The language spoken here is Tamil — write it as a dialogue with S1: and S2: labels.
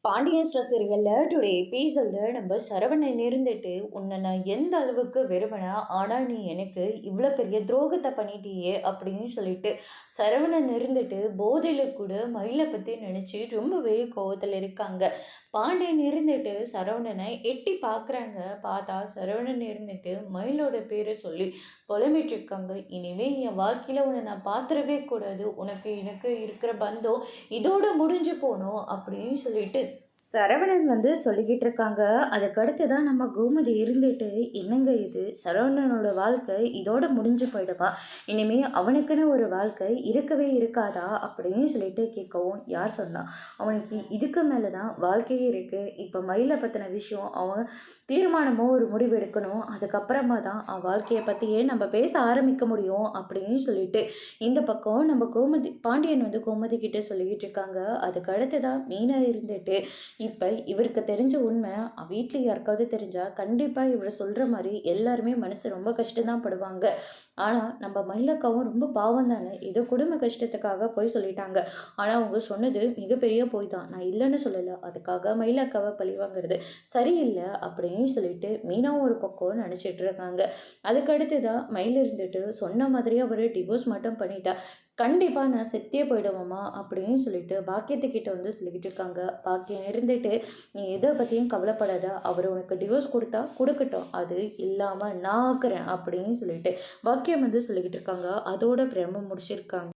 S1: பாண்டியன் ஸ்ட்ரெஸ் இருக்குல்ல டுடே எபிசோடில் நம்ம சரவணன் இருந்துட்டு உன்னை நான் எந்த அளவுக்கு விரும்பினா ஆனால் நீ எனக்கு இவ்வளோ பெரிய துரோகத்தை பண்ணிட்டியே அப்படின்னு சொல்லிட்டு சரவணன் இருந்துட்டு போதையில் கூட மயிலை பற்றி நினச்சி ரொம்பவே கோவத்தில் இருக்காங்க. பாண்டியன் இருந்துட்டு சரவணனை எட்டி பார்க்குறாங்க. பார்த்தா சரவணன் இருந்துட்டு மயிலோட பேரை சொல்லி புலம்பிட்டு இருக்காங்க. இனிமே என் வாழ்க்கையில் உன்னை நான் பார்த்துடவே கூடாது, உனக்கு எனக்கு இருக்கிற பந்தம் இதோட முடிஞ்சு போகணும் அப்படின்னு சொல்லிட்டு சரவணன் சொல்லிக்கிட்டு இருக்காங்க. அதுக்கடுத்து தான் நம்ம கோமதி இருந்துட்டு, என்னங்க இது சரவணனோட வாழ்க்கை இதோட முடிஞ்சு போயிடுவா, இனிமே அவனுக்குன்னு ஒரு வாழ்க்கை இருக்கவே இருக்காதா அப்படின்னு சொல்லிட்டு கேட்கவும், யார் சொன்னா, அவனுக்கு இதுக்கு மேலே தான் வாழ்க்கையே இருக்குது. இப்போ மயிலை பற்றின விஷயம் அவன் தீர்மானமோ ஒரு முடிவு எடுக்கணும், அதுக்கப்புறமா தான் அவன் வாழ்க்கையை பற்றியே நம்ம பேச ஆரம்பிக்க முடியும் அப்படின்னு சொல்லிட்டு இந்த பக்கம் நம்ம கோமதி பாண்டியன் கோமதி கிட்டே சொல்லிக்கிட்டு இருக்காங்க. அதுக்கு அடுத்து தான் மீனா இருந்துட்டு, இப்போ இவருக்கு தெரிஞ்ச உண்மை வீட்டில் யாருக்காவது தெரிஞ்சால் கண்டிப்பாக இவர் சொல்கிற மாதிரி எல்லாருமே மனசு ரொம்ப கஷ்டம்தான் படுவாங்க. ஆனால் நம்ம மயிலக்காவும் ரொம்ப பாவம் தானே, ஏதோ குடும்ப கஷ்டத்துக்காக போய் சொல்லிட்டாங்க. ஆனால் அவங்க சொன்னது மிகப்பெரிய போய் தான், நான் இல்லைன்னு சொல்லலை. அதுக்காக மயிலக்காவை பழி வாங்குறது சரியில்லை அப்படின்னு சொல்லிட்டு மீனாவும் ஒரு பக்கம் நினச்சிட்டு இருக்காங்க. அதுக்கடுத்து தான் மயில் இருந்துட்டு சொன்ன மாதிரியே அவர் டிவோர்ஸ் மட்டும் பண்ணிட்டா கண்டிப்பாக நான் செத்தே போயிடுவோமா அப்படின்னு சொல்லிட்டு பாக்கியத்துக்கிட்ட சொல்லிக்கிட்டு இருக்காங்க. பாக்கியம் இருந்துட்டு, நீ எதை பற்றியும் கவலைப்படாத, அவர் உனக்கு டிவோர்ஸ் கொடுத்தா கொடுக்கட்டும், அது இல்லாமல் நான் ஆக்குறேன் அப்படின்னு சொல்லிட்டு பாக்கியம் சொல்லிக்கிட்டு இருக்காங்க. அதோட பிரம முடிச்சிருக்காங்க.